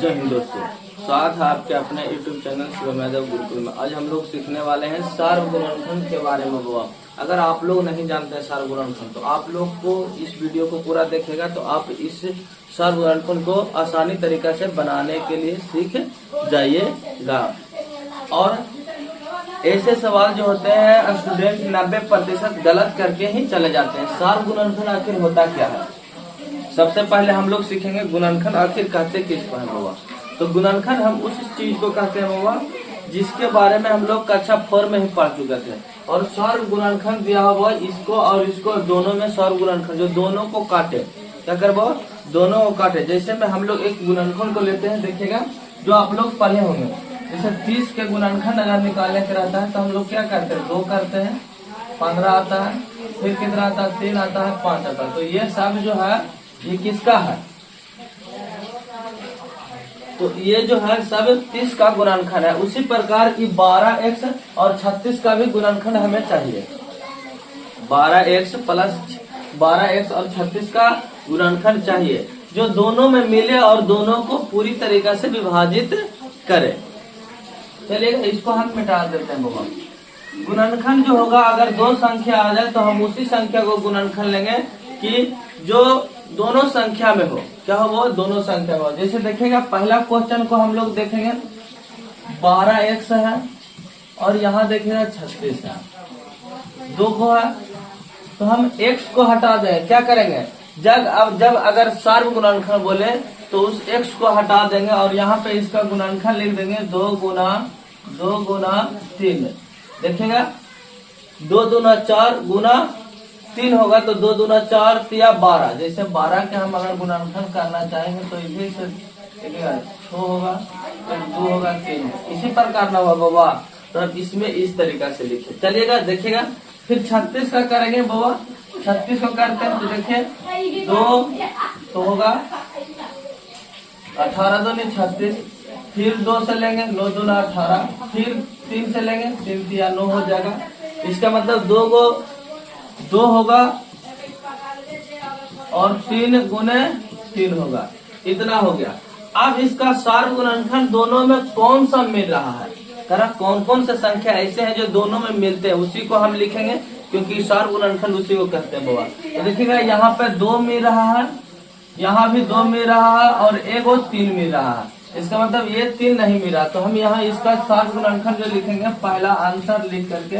जय हिंद दोस्तों, स्वागत है आपके अपने YouTube चैनल शिवम यादव गुरुकुल में। आज हम लोग सीखने वाले हैं सार्वगुणनखंड के बारे में। बाबा अगर आप लोग नहीं जानते हैं सार्वगुणनखंड तो आप लोग को इस वीडियो को पूरा देखेगा तो आप इस सार्वगुणनखंड को आसानी तरीका से बनाने के लिए सीख जाइएगा। और ऐसे सवाल जो होते हैं स्टूडेंट 90% गलत करके ही चले जाते हैं। सार्वगुणनखंड आखिर होता क्या है? सबसे पहले हम लोग सीखेंगे गुणनखंड आखिर कहते किसको है बाबा। तो गुणनखंड हम उस चीज को कहते हैं बाबा जिसके बारे में हम लोग कक्षा 4 में ही पढ़ चुके थे। और सर्वगुणनखंड दिया हुआ इसको और इसको दोनों में सर्वगुणनखंड जो दोनों को काटे, क्या कर बाबा, दोनों को काटे। जैसे में हम लोग एक गुणनखंड को लेते हैं, देखिएगा जो आप लोग पढ़े होंगे। जैसे 30 के गुणनखंड अगर निकालने का रहता है तो हम लोग क्या करते हैं, 2 करते हैं, 15 आता है, फिर कितना आता है, 3 आता है, 5 आता है। तो ये सब जो है ये किसका है? तो ये जो है सब 30 का गुणनखंड है। उसी प्रकार की 12x और 36 का भी गुणनखंड हमें चाहिए। 12x प्लस 12x और 36 का गुणनखंड चाहिए जो दोनों में मिले और दोनों को पूरी तरीका से विभाजित करे। चलिए इसको हम मिटा देते हैं बाबा। गुणनखंड जो होगा अगर 2 संख्या आ जाए तो हम उसी संख्या को गुणनखंड लेंगे कि जो दोनों संख्या में हो। क्या हो वो? दोनों संख्या हो। जैसे देखेगा पहला क्वेश्चन को हम लोग देखेंगे 12x है और यहाँ देखेगा 36 है, 2 को है तो हम x को हटा दें। क्या करेंगे, जब अगर सार्वगुणनखंड बोले तो उस x को हटा देंगे और यहाँ पे इसका गुणनखंड लिख देंगे 2 गुना 3। देखेगा 2 दूना 4 गुना 3 होगा तो 2 दूना 4 या 12। जैसे 12 के हम अगर गुणनखंड करना चाहेंगे तो इधर से 6 होगा, फिर 2 होगा, 3। इसी प्रकार ना हुआ बाबा। तो अब इसमें इस तरीका से लिखे चलिएगा। देखिएगा फिर 36 का करेंगे बाबा। 36 को करते हैं तो देखिए 2 तो होगा 18 दूनी 36, फिर 2 से लेंगे 9 दूना 18, फिर 3 से लेंगे 3 या 9 हो जाएगा। इसका मतलब 2 होगा और 3 गुने 3 होगा, इतना हो गया। अब इसका सार्वगुणनखंड दोनों में कौन सा मिल रहा है, करा कौन कौन से संख्या ऐसे हैं जो दोनों में मिलते हैं उसी को हम लिखेंगे क्योंकि सार्वगुणनखंड उसी को कहते हैं बाबा। तो देखिएगा यहाँ पे 2 मिल रहा है, यहाँ भी 2 मिल रहा है और 1 और 3 मिल रहा है। इसका मतलब ये 3 नहीं मिल रहा। तो हम यहाँ इसका सार्वगुणनखंड जो लिखेंगे पहला आंसर लिख करके,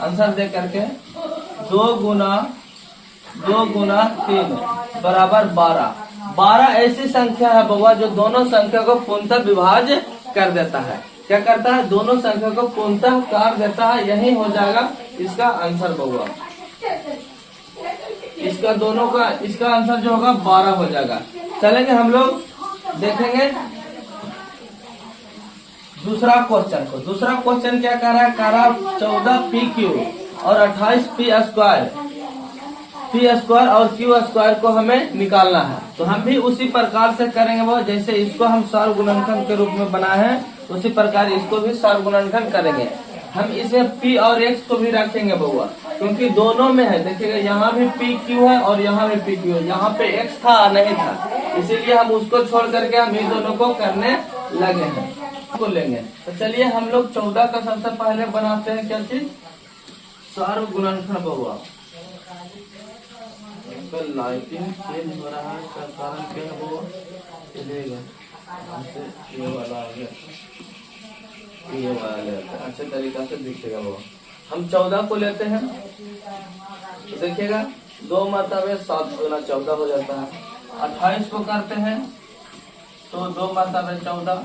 आंसर दे करके 2 गुना 3 बराबर 12। 12 ऐसी संख्या है बाबा जो दोनों संख्या को पूर्णतः विभाज्य कर देता है। क्या करता है? दोनों संख्या को पूर्णतः कर देता है। यही हो जाएगा इसका आंसर बाबा। इसका दोनों का इसका आंसर जो होगा 12 हो जाएगा। चलेंगे हम लोग देखेंगे दूसरा क्वेश्चन को। दूसरा क्वेश्चन क्या कह रहा है, कह रहा 14pq और 28p² और q² को हमें निकालना है। तो हम भी उसी प्रकार से करेंगे वो। जैसे इसको हम सार्वगुणनखंड के रूप में बनाए हैं उसी प्रकार इसको भी सार्वगुणनखंड करेंगे। हम इसमें p और x को भी रखेंगे बउआ क्योंकि दोनों में है। देखिएगा यहाँ भी pq है और यहाँ भी pq है। यहाँ पे x था नहीं था, इसीलिए हम उसको छोड़ करके हम इन दोनों को करने लगे हैं को लेंगे। तो चलिए हम लोग 14 का सबसे पहले बनाते हैं क्या चीज, सार्वगुणनखंड बउआ। लाइटिंग चेंज हो रहा है, इसका कारण क्या है वो चलेगा। ये वाला आ गया, ये वाला अच्छे तरीका से दिखेगा वो। हम 14 को लेते हैं तो देखिएगा 2 मरतबे 7 गुना 14 हो जाता है। 28 को करते हैं तो 2 मरतबे 14,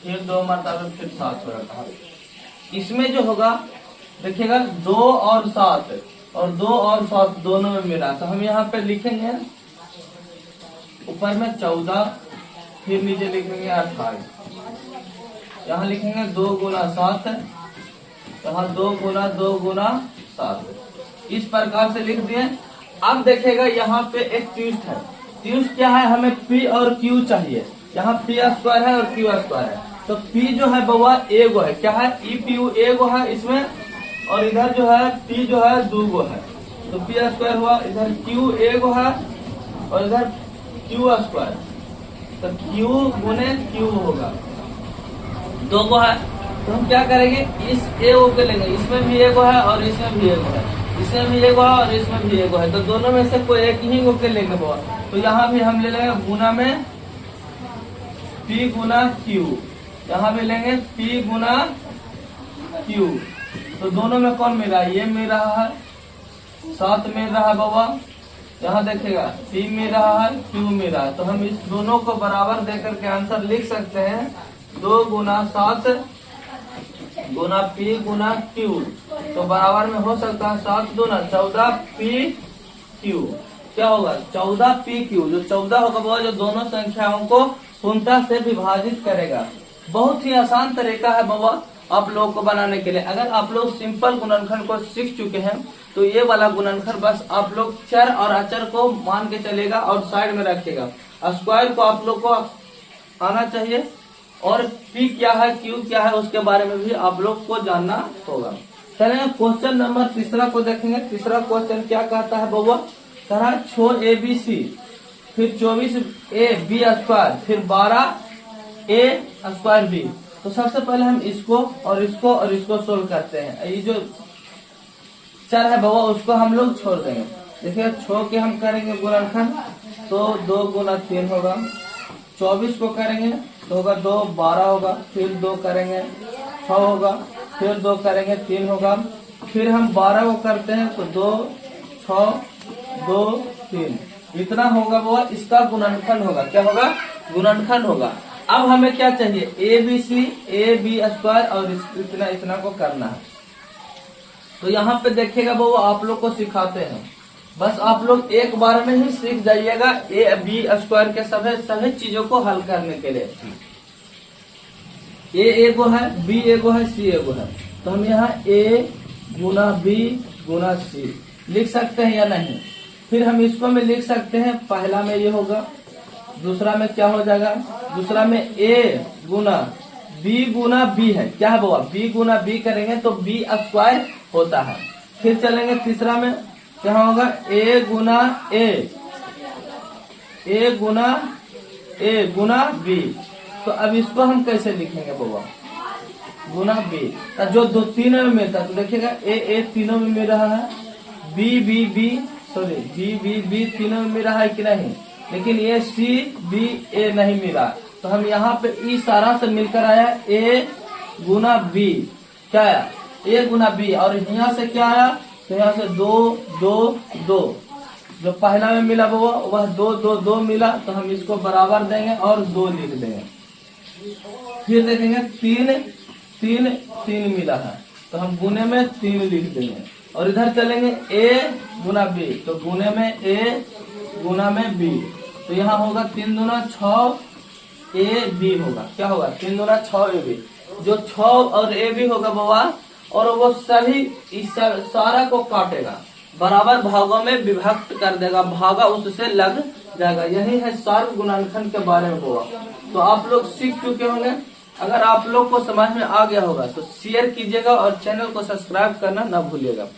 फिर 2 मरतबे फिर 7 हो जाता है। इसमें जो होगा देखिएगा 2 और 7 और 2 और 7 दोनों में मिला। तो हम यहाँ पे लिखेंगे ऊपर में 14, फिर नीचे लिखेंगे 28। यहाँ लिखेंगे 2 गुना 7, यहाँ 2 गुना 7। इस प्रकार से लिख दिए। अब देखेगा यहाँ पे एक ट्विस्ट है। ट्विस्ट क्या है, हमें p और q चाहिए। यहाँ p² है और q² है। तो p जो है बउआ एगो है, क्या है, EPU एगो है इसमें, और इधर जो है p जो है 2 गो है। तो p² हुआ, इधर q एगो है और इधर q²। तो क्यू गुने क्यू होगा, 2 गो है। तो हम क्या करेंगे, इस ए को लेंगे, इसमें भी एगो है और इसमें भी एगो है, इसमें भी एगो है और इसमें भी एगो है, तो दोनों में से कोई एक ही को के लेंगे बाबा। तो यहाँ भी हम ले लेंगे गुना में P गुना Q, यहाँ भी लेंगे P गुना Q। तो दोनों में कौन मिल रहा है, ये मिल रहा है, 7 मिल रहा है बाबा। यहाँ देखिएगा P मिल रहा है, Q मिल रहा है। तो हम इस दोनों को बराबर देकर के आंसर लिख सकते हैं, 2 गुना 7 गुना P गुना Q। तो बराबर में हो सकता है 7 दूना 14 P Q। क्या होगा, 14 P Q। जो 14 होगा वो जो दोनों संख्याओं को पूर्णतः से विभाजित करेगा। बहुत ही आसान तरीका है बाबा आप लोगों को बनाने के लिए। अगर आप लोग सिंपल गुणनखंड को सीख चुके हैं तो ये वाला गुणनखंड बस आप लोग चर और अचर को मान के चलेगा और साइड में रखेगा। स्क्वायर को आप लोग को आना चाहिए और P क्या है Q क्या है उसके बारे में भी आप लोग को जानना होगा। चलिए क्वेश्चन नंबर 3 को देखेंगे। तीसरा क्वेश्चन क्या कहता है बाबा, कह रहा है 6 ABC फिर 24 AB स्क्वायर फिर 12 A स्क्वायर B। तो सबसे पहले हम इसको और इसको सोल्व करते हैं। ये जो चर है बाबा उसको हम लोग छोड़ देंगे। देखिए 6 के हम करेंगे गुणनखंड तो 2 गुना 3 होगा, 24 को करेंगे तो होगा 2, 12 होगा, फिर 2 करेंगे 6 होगा, फिर 2 करेंगे 3 होगा, फिर हम 12 को करते हैं तो 2, 6, 2, 3 इतना होगा वो इसका गुणनखंड होगा। क्या होगा, गुणनखंड होगा। अब हमें क्या चाहिए, AB स्क्वायर और इतना को करना है। तो यहाँ पे देखिएगा वो आप लोग को सिखाते हैं, बस आप लोग एक बार में ही सीख जाइएगा AB स्क्वायर के सभी चीजों को हल करने के लिए। A एगो है, B एगो है, C एगो है। तो हम यहाँ A Guna B Guna C लिख सकते हैं या नहीं। फिर हम इसको में लिख सकते हैं, पहला में ये होगा, दूसरा में क्या हो जाएगा, दूसरा में A गुना B है। क्या है बाबा, B गुना B करेंगे तो B स्क्वायर होता है। फिर चलेंगे तीसरा में, क्या होगा A Guna A Guna B। तो अब इसको हम कैसे लिखेंगे बाबा, गुना B। तो जो 2 तीनों में मिलता है तो देखिएगा A तीनों में मिल रहा है, B तीनों में मिल रहा है कि नहीं, लेकिन ये CBA नहीं मिला। तो हम यहाँ पे ई सारा से मिलकर आया A गुना B। क्या आया, A गुना B। और यहाँ से क्या आया, तो यहाँ से 2 जो पहला में मिला वो वह 2 मिला। तो हम इसको बराबर देंगे और 2 लिख देंगे। फिर देखेंगे 3 मिला है तो हम गुने में 3 लिख देंगे। और इधर चलेंगे A गुना B, तो गुने में A गुना में B। तो यहाँ होगा 3 दूना 6 AB होगा। क्या होगा, 3 दूना 6 AB। जो 6 और AB होगा बाबा, और वो सभी इस सारा को काटेगा, बराबर भागों में विभक्त कर देगा, भागा उससे लग जाएगा। यही है सार्व गुणनखंड के बारे में बाबा। तो आप लोग सीख चुके होंगे। अगर आप लोग को समझ में आ गया होगा तो शेयर कीजिएगा और चैनल को सब्सक्राइब करना ना भूलिएगा।